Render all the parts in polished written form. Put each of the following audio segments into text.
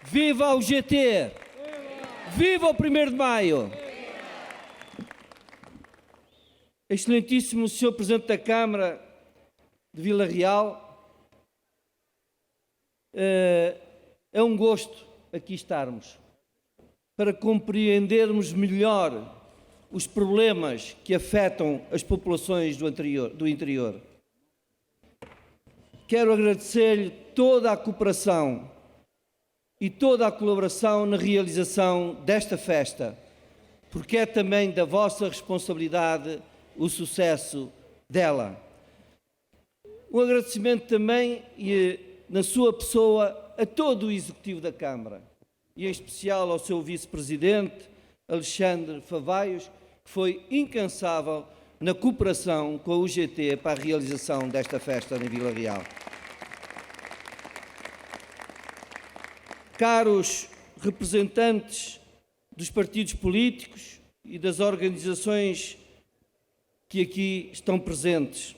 Viva o GT! Viva o 1º de Maio! Excelentíssimo Sr. Presidente da Câmara de Vila Real, é um gosto aqui estarmos para compreendermos melhor os problemas que afetam as populações do interior. Quero agradecer-lhe toda a cooperação e toda a colaboração na realização desta festa, porque é também da vossa responsabilidade o sucesso dela. Um agradecimento também, na sua pessoa, a todo o Executivo da Câmara, e em especial ao seu Vice-Presidente, Alexandre Favaios, que foi incansável na cooperação com a UGT para a realização desta festa na Vila Real. Caros representantes dos partidos políticos e das organizações que aqui estão presentes,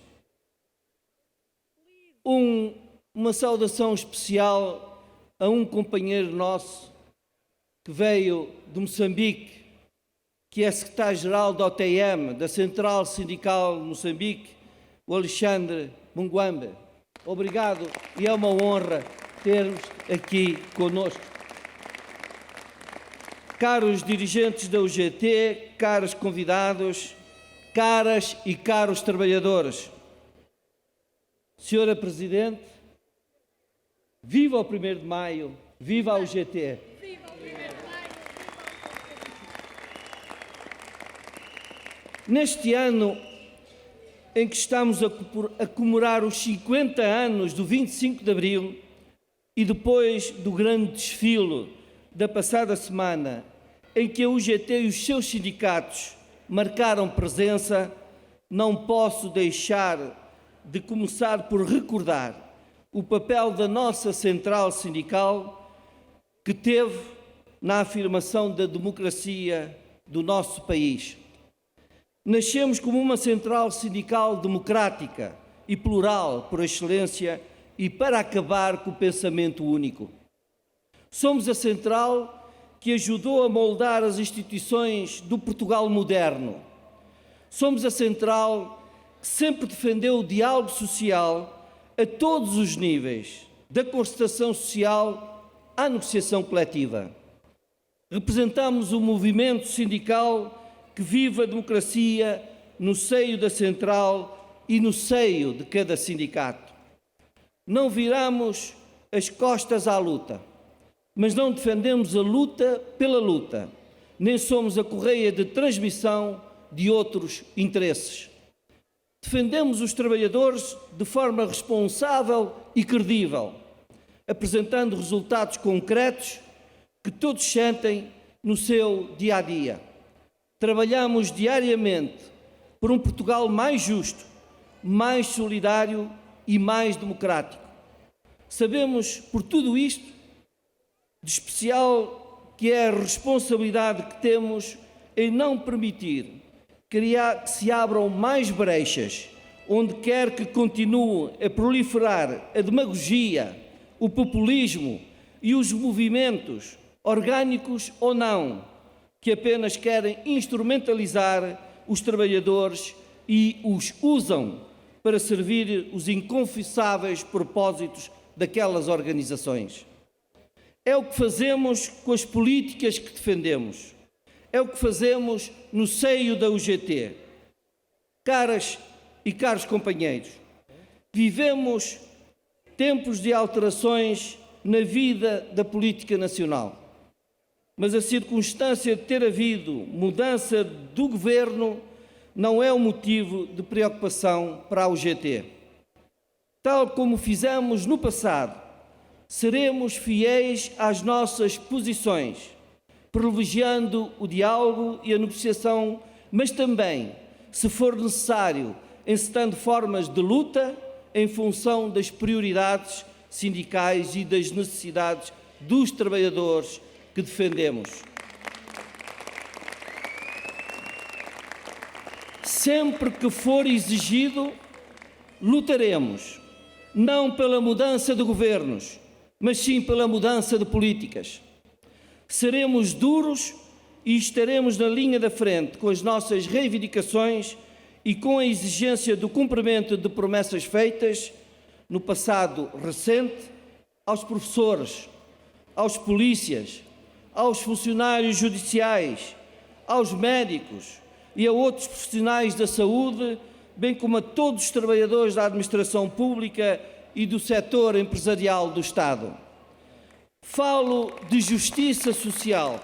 uma saudação especial a um companheiro nosso que veio de Moçambique, que é secretário-geral da OTM, da Central Sindical de Moçambique, o Alexandre Munguambe. Obrigado e é uma honra ter-vos aqui conosco. Caros dirigentes da UGT, caros convidados, caras e caros trabalhadores, Senhora Presidente, viva o 1º de Maio, viva a UGT. Viva o 1º de Maio! Neste ano em que estamos a comemorar os 50 anos do 25 de Abril e depois do grande desfile da passada semana, em que a UGT e os seus sindicatos marcaram presença, não posso deixar de começar por recordar o papel da nossa central sindical que teve na afirmação da democracia do nosso país. Nascemos como uma central sindical democrática e plural por excelência e para acabar com o pensamento único. Somos a central que ajudou a moldar as instituições do Portugal moderno. Somos a central que sempre defendeu o diálogo social a todos os níveis, da concertação social à negociação coletiva. Representamos o movimento sindical que vive a democracia no seio da central e no seio de cada sindicato. Não viramos as costas à luta, mas não defendemos a luta pela luta, nem somos a correia de transmissão de outros interesses. Defendemos os trabalhadores de forma responsável e credível, apresentando resultados concretos que todos sentem no seu dia-a-dia. Trabalhamos diariamente por um Portugal mais justo, mais solidário e mais democrático. Sabemos, por tudo isto, de especial que é a responsabilidade que temos em não permitir que se abram mais brechas, onde quer que continue a proliferar a demagogia, o populismo e os movimentos, orgânicos ou não, que apenas querem instrumentalizar os trabalhadores e os usam para servir os inconfessáveis propósitos daquelas organizações. É o que fazemos com as políticas que defendemos. É o que fazemos no seio da UGT. Caras e caros companheiros, vivemos tempos de alterações na vida da política nacional, mas a circunstância de ter havido mudança do governo não é um motivo de preocupação para a UGT. Tal como fizemos no passado, seremos fiéis às nossas posições, privilegiando o diálogo e a negociação, mas também, se for necessário, encetando formas de luta em função das prioridades sindicais e das necessidades dos trabalhadores que defendemos. Sempre que for exigido, lutaremos, não pela mudança de governos, mas sim pela mudança de políticas. Seremos duros e estaremos na linha da frente com as nossas reivindicações e com a exigência do cumprimento de promessas feitas no passado recente aos professores, aos polícias, aos funcionários judiciais, aos médicos e a outros profissionais da saúde, bem como a todos os trabalhadores da administração pública e do setor empresarial do Estado. Falo de justiça social,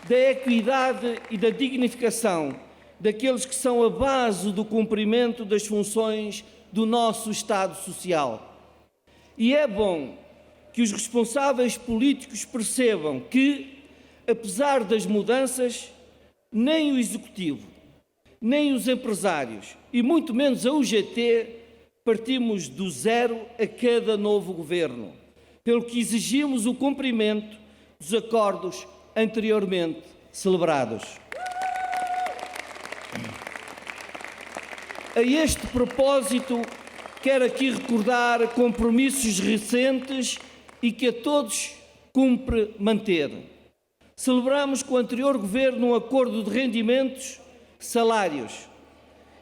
da equidade e da dignificação daqueles que são a base do cumprimento das funções do nosso Estado Social. E é bom que os responsáveis políticos percebam que, apesar das mudanças, nem o Executivo, nem os empresários e muito menos a UGT partimos do zero a cada novo governo, pelo que exigimos o cumprimento dos acordos anteriormente celebrados. A este propósito, quero aqui recordar compromissos recentes e que a todos cumpre manter. Celebramos com o anterior governo um acordo de rendimentos, salários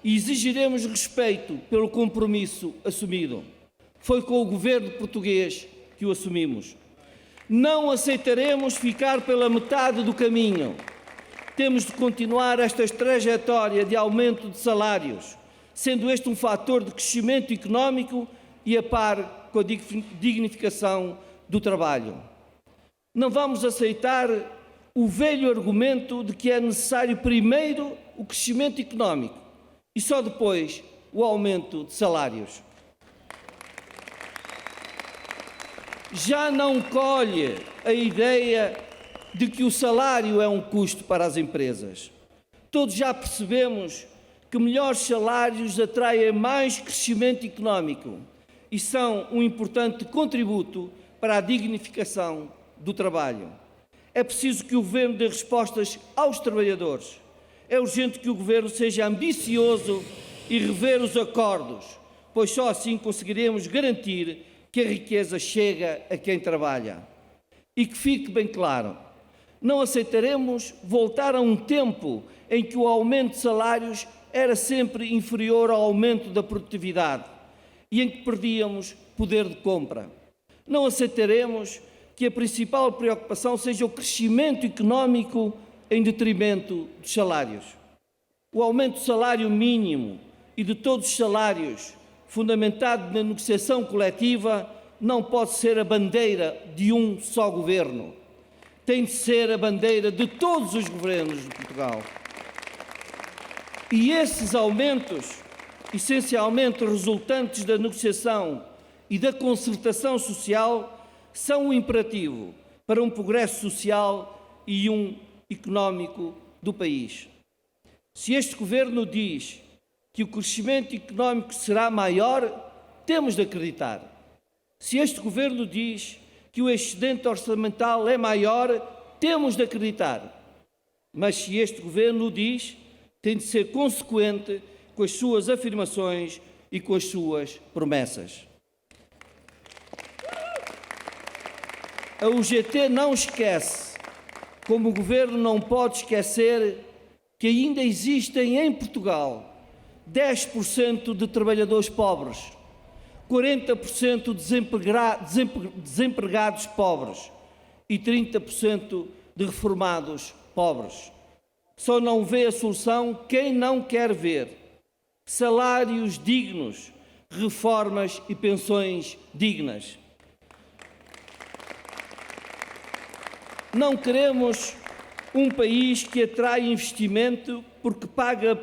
e exigiremos respeito pelo compromisso assumido. Foi com o governo português que o assumimos. Não aceitaremos ficar pela metade do caminho. Temos de continuar esta trajetória de aumento de salários, sendo este um fator de crescimento económico e a par com a dignificação do trabalho. Não vamos aceitar o velho argumento de que é necessário primeiro o crescimento económico e só depois o aumento de salários. Já não colhe a ideia de que o salário é um custo para as empresas. Todos já percebemos que melhores salários atraem mais crescimento económico e são um importante contributo para a dignificação do trabalho. É preciso que o Governo dê respostas aos trabalhadores. É urgente que o Governo seja ambicioso e rever os acordos, pois só assim conseguiremos garantir que a riqueza chega a quem trabalha. E que fique bem claro, não aceitaremos voltar a um tempo em que o aumento de salários era sempre inferior ao aumento da produtividade e em que perdíamos poder de compra. Não aceitaremos que a principal preocupação seja o crescimento económico em detrimento dos salários. O aumento do salário mínimo e de todos os salários, fundamentado na negociação coletiva, não pode ser a bandeira de um só governo. Tem de ser a bandeira de todos os governos de Portugal. E esses aumentos, essencialmente resultantes da negociação e da concertação social, são um imperativo para um progresso social e um económico do país. Se este governo diz que o crescimento económico será maior, temos de acreditar. Se este governo diz que o excedente orçamental é maior, temos de acreditar. Mas se este governo diz, tem de ser consequente com as suas afirmações e com as suas promessas. A UGT não esquece, como o Governo não pode esquecer, que ainda existem em Portugal 10% de trabalhadores pobres, 40% de desempregados pobres e 30% de reformados pobres. Só não vê a solução quem não quer ver salários dignos, reformas e pensões dignas. Não queremos um país que atrai investimento porque paga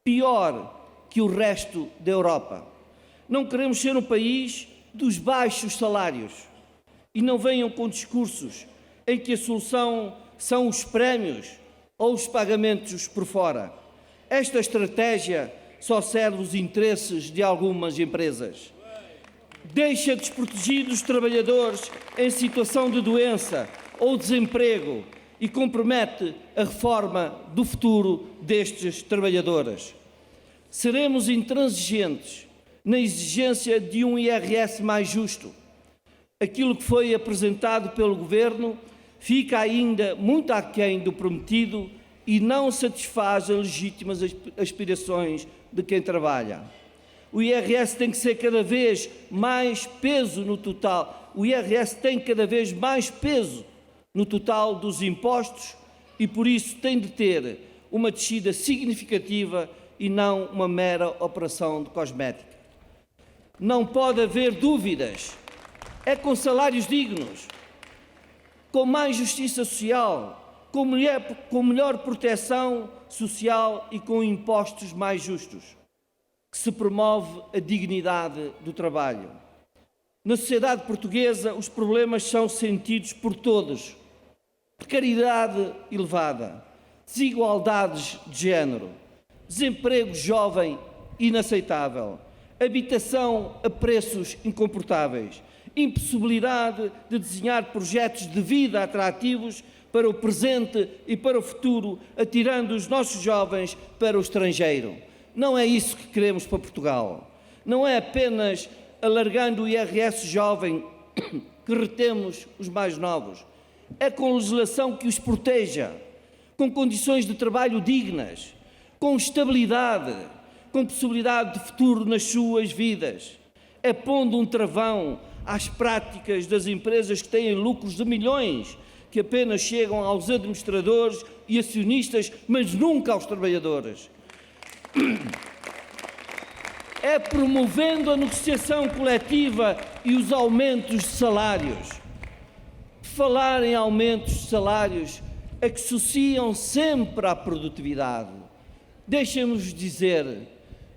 pior que o resto da Europa. Não queremos ser um país dos baixos salários. E não venham com discursos em que a solução são os prémios ou os pagamentos por fora. Esta estratégia só serve os interesses de algumas empresas. Deixa desprotegidos os trabalhadores em situação de doença ou desemprego e compromete a reforma do futuro destes trabalhadores. Seremos intransigentes na exigência de um IRS mais justo. aquilo que foi apresentado pelo Governo fica ainda muito aquém do prometido e não satisfaz as legítimas aspirações de quem trabalha. O IRS tem que ser cada vez mais peso no total. O IRS tem cada vez mais peso no total dos impostos e, por isso, tem de ter uma descida significativa e não uma mera operação de cosmética. Não pode haver dúvidas. É com salários dignos, com mais justiça social, com melhor proteção social e com impostos mais justos, que se promove a dignidade do trabalho. Na sociedade portuguesa, os problemas são sentidos por todos. Precariedade elevada, desigualdades de género, desemprego jovem inaceitável, habitação a preços incomportáveis, impossibilidade de desenhar projetos de vida atrativos para o presente e para o futuro, atirando os nossos jovens para o estrangeiro. Não é isso que queremos para Portugal. Não é apenas alargando o IRS jovem que retemos os mais novos. É com legislação que os proteja, com condições de trabalho dignas, com estabilidade, com possibilidade de futuro nas suas vidas. É pondo um travão às práticas das empresas que têm lucros de milhões, que apenas chegam aos administradores e acionistas, mas nunca aos trabalhadores. É promovendo a negociação coletiva e os aumentos de salários. Falar em aumentos de salários é que associam sempre à produtividade. Deixem-nos dizer,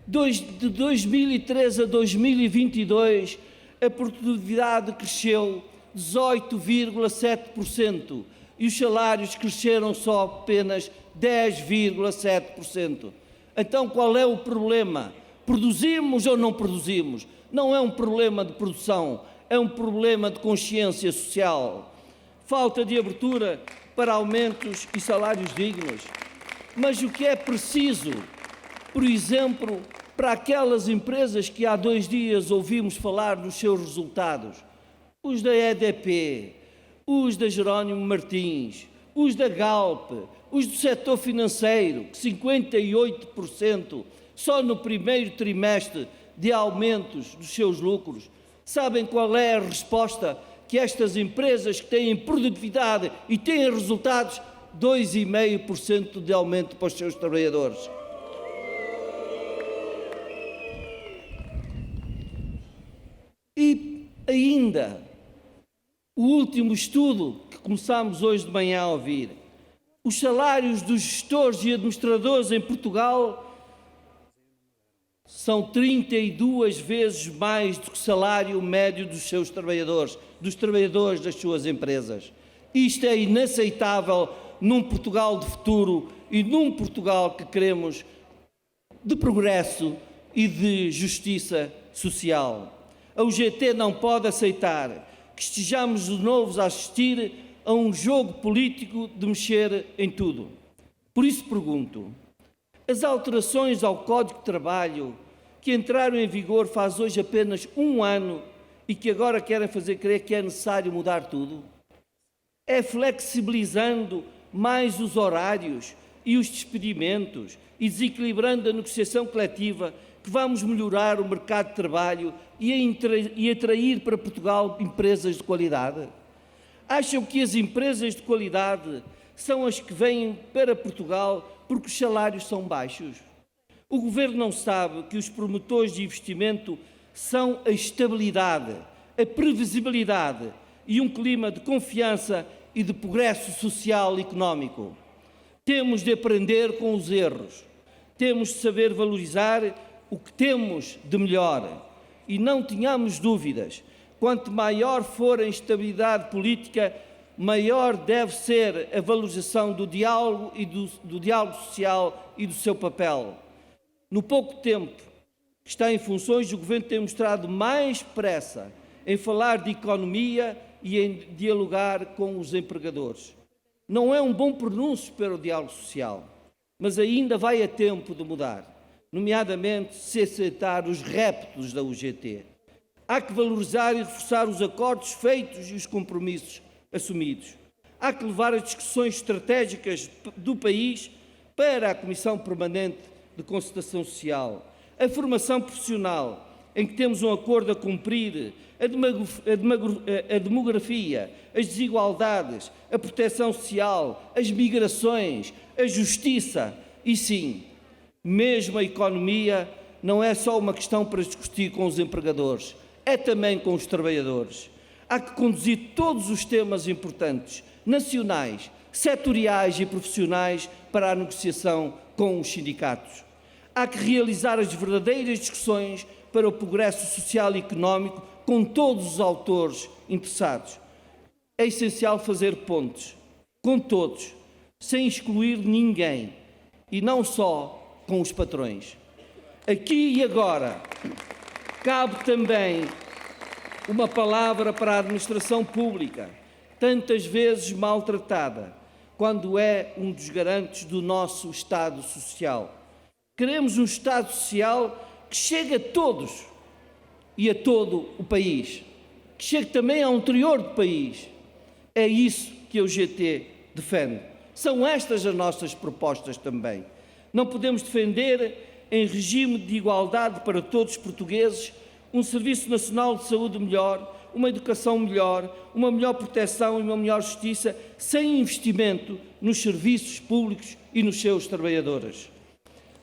de 2013 a 2022, a produtividade cresceu 18,7% e os salários cresceram só apenas 10,7%. Então, qual é o problema? Produzimos ou não produzimos? Não é um problema de produção, é um problema de consciência social. Falta de abertura para aumentos e salários dignos. Mas o que é preciso, por exemplo, para aquelas empresas que há 2 dias ouvimos falar dos seus resultados, os da EDP, os da Jerónimo Martins, os da Galp, os do setor financeiro, que 58% só no primeiro trimestre de aumentos dos seus lucros. Sabem qual é a resposta que estas empresas que têm produtividade e têm resultados? 2,5% de aumento para os seus trabalhadores. E ainda, o último estudo que começámos hoje de manhã a ouvir, os salários dos gestores e administradores em Portugal são 32 vezes mais do que o salário médio dos seus trabalhadores, dos trabalhadores das suas empresas. Isto é inaceitável num Portugal de futuro e num Portugal que queremos de progresso e de justiça social. A UGT não pode aceitar que estejamos de novo a assistir a um jogo político de mexer em tudo. Por isso pergunto, as alterações ao Código de Trabalho que entraram em vigor faz hoje apenas 1 ano e que agora querem fazer crer que é necessário mudar tudo? É flexibilizando mais os horários e os despedimentos e desequilibrando a negociação coletiva que vamos melhorar o mercado de trabalho e atrair para Portugal empresas de qualidade? Acham que as empresas de qualidade são as que vêm para Portugal porque os salários são baixos? O Governo não sabe que os promotores de investimento são a estabilidade, a previsibilidade e um clima de confiança e de progresso social e económico. Temos de aprender com os erros, temos de saber valorizar o que temos de melhor e não tenhamos dúvidas, quanto maior for a instabilidade política, maior deve ser a valorização do diálogo e do diálogo social e do seu papel. No pouco tempo que está em funções, o Governo tem mostrado mais pressa em falar de economia e em dialogar com os empregadores. Não é um bom pronúncio para o diálogo social, mas ainda vai a tempo de mudar, nomeadamente se aceitar os reptos da UGT. Há que valorizar e reforçar os acordos feitos e os compromissos assumidos. Há que levar as discussões estratégicas do país para a Comissão Permanente de Concertação Social, a formação profissional, em que temos um acordo a cumprir, a demografia, as desigualdades, a proteção social, as migrações, a justiça e, sim, mesmo a economia não é só uma questão para discutir com os empregadores, é também com os trabalhadores. Há que conduzir todos os temas importantes, nacionais, setoriais e profissionais para a negociação com os sindicatos. Há que realizar as verdadeiras discussões para o progresso social e económico com todos os autores interessados. É essencial fazer pontes com todos, sem excluir ninguém, e não só com os patrões. Aqui e agora, cabe também uma palavra para a administração pública, tantas vezes maltratada, quando é um dos garantes do nosso Estado Social. Queremos um Estado Social que chegue a todos e a todo o país, que chegue também ao interior do país. É isso que a UGT defende. São estas as nossas propostas também. Não podemos defender, em regime de igualdade para todos os portugueses, um Serviço Nacional de Saúde melhor, uma educação melhor, uma melhor proteção e uma melhor justiça, sem investimento nos serviços públicos e nos seus trabalhadores.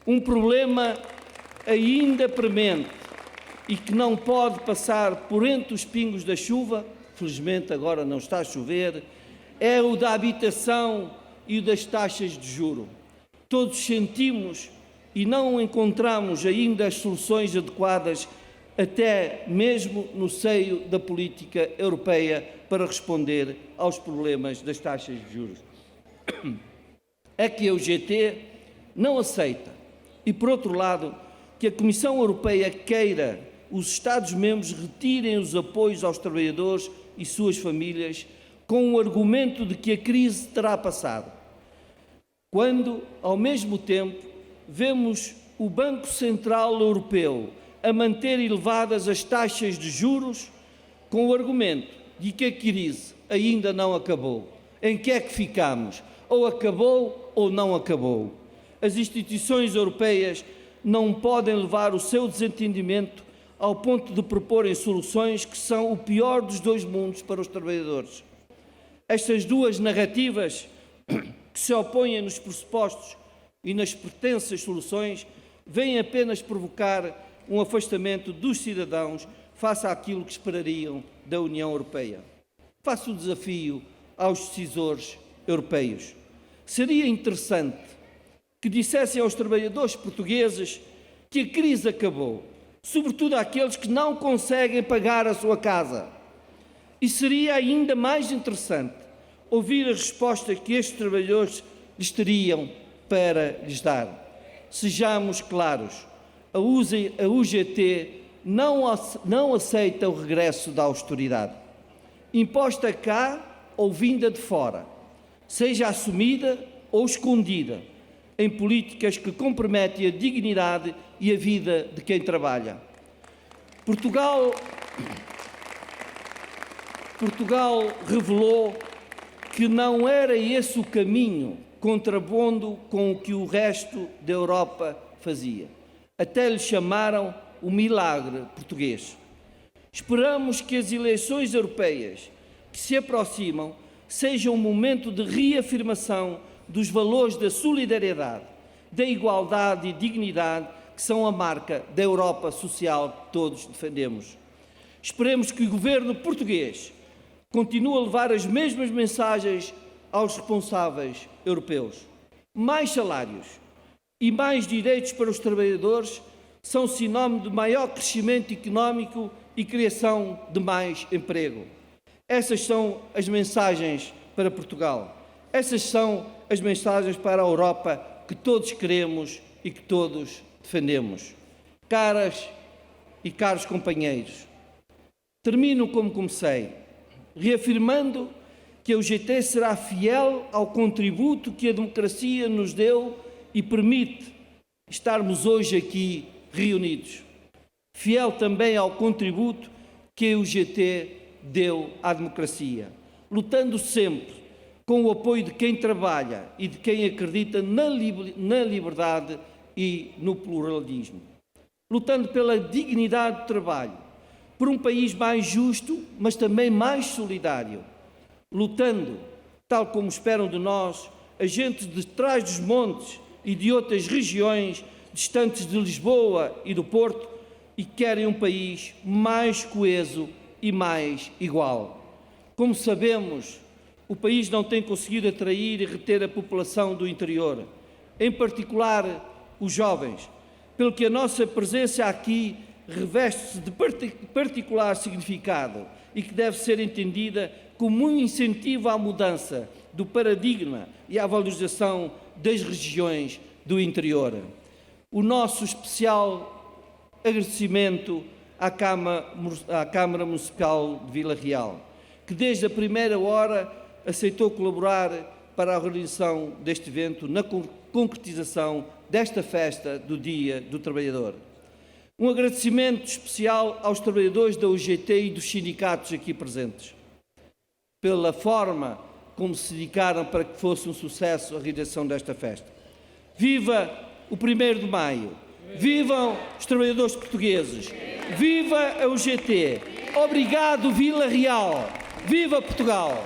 Um problema ainda premente e que não pode passar por entre os pingos da chuva, felizmente agora não está a chover, é o da habitação e o das taxas de juro. Todos sentimos e não encontramos ainda as soluções adequadas, até mesmo no seio da política europeia, para responder aos problemas das taxas de juros. É que a UGT não aceita, e por outro lado, que a Comissão Europeia queira os Estados-membros retirem os apoios aos trabalhadores e suas famílias com o argumento de que a crise terá passado, quando, ao mesmo tempo, vemos o Banco Central Europeu a manter elevadas as taxas de juros com o argumento de que a crise ainda não acabou. Em que é que ficamos? Ou acabou ou não acabou. As instituições europeias não podem levar o seu desentendimento ao ponto de proporem soluções que são o pior dos dois mundos para os trabalhadores. Estas duas narrativas que se opõem nos pressupostos e nas pretensas soluções vêm apenas provocar um afastamento dos cidadãos face àquilo que esperariam da União Europeia. Faço o desafio aos decisores europeus. Seria interessante que dissessem aos trabalhadores portugueses que a crise acabou, sobretudo àqueles que não conseguem pagar a sua casa. E seria ainda mais interessante ouvir as respostas que estes trabalhadores lhes teriam para lhes dar. Sejamos claros, a UGT não aceita o regresso da austeridade, imposta cá ou vinda de fora, seja assumida ou escondida, em políticas que comprometem a dignidade e a vida de quem trabalha. Portugal revelou que não era esse o caminho, contrapondo com o que o resto da Europa fazia. Até lhe chamaram o milagre português. Esperamos que as eleições europeias que se aproximam sejam um momento de reafirmação dos valores da solidariedade, da igualdade e dignidade, que são a marca da Europa social que todos defendemos. Esperemos que o governo português continue a levar as mesmas mensagens aos responsáveis europeus. Mais salários e mais direitos para os trabalhadores são sinónimo de maior crescimento económico e criação de mais emprego. Essas são as mensagens para Portugal. Essas são as mensagens para a Europa que todos queremos e que todos defendemos. Caras e caros companheiros, termino como comecei, reafirmando que a UGT será fiel ao contributo que a democracia nos deu e permite estarmos hoje aqui reunidos. Fiel também ao contributo que a UGT deu à democracia, lutando sempre com o apoio de quem trabalha e de quem acredita na liberdade e no pluralismo, lutando pela dignidade do trabalho, por um país mais justo, mas também mais solidário, lutando, tal como esperam de nós, a gente de trás dos montes e de outras regiões distantes de Lisboa e do Porto e querem um país mais coeso e mais igual. Como sabemos, o país não tem conseguido atrair e reter a população do interior, em particular os jovens, pelo que a nossa presença aqui reveste-se de particular significado e que deve ser entendida como um incentivo à mudança do paradigma e à valorização das regiões do interior. O nosso especial agradecimento à Câmara Municipal de Vila Real, que desde a primeira hora aceitou colaborar para a organização deste evento na concretização desta festa do Dia do Trabalhador. Um agradecimento especial aos trabalhadores da UGT e dos sindicatos aqui presentes, pela forma como se dedicaram para que fosse um sucesso a realização desta festa. Viva o 1º de Maio! Vivam os trabalhadores portugueses! Viva a UGT! Obrigado, Vila Real! Viva Portugal!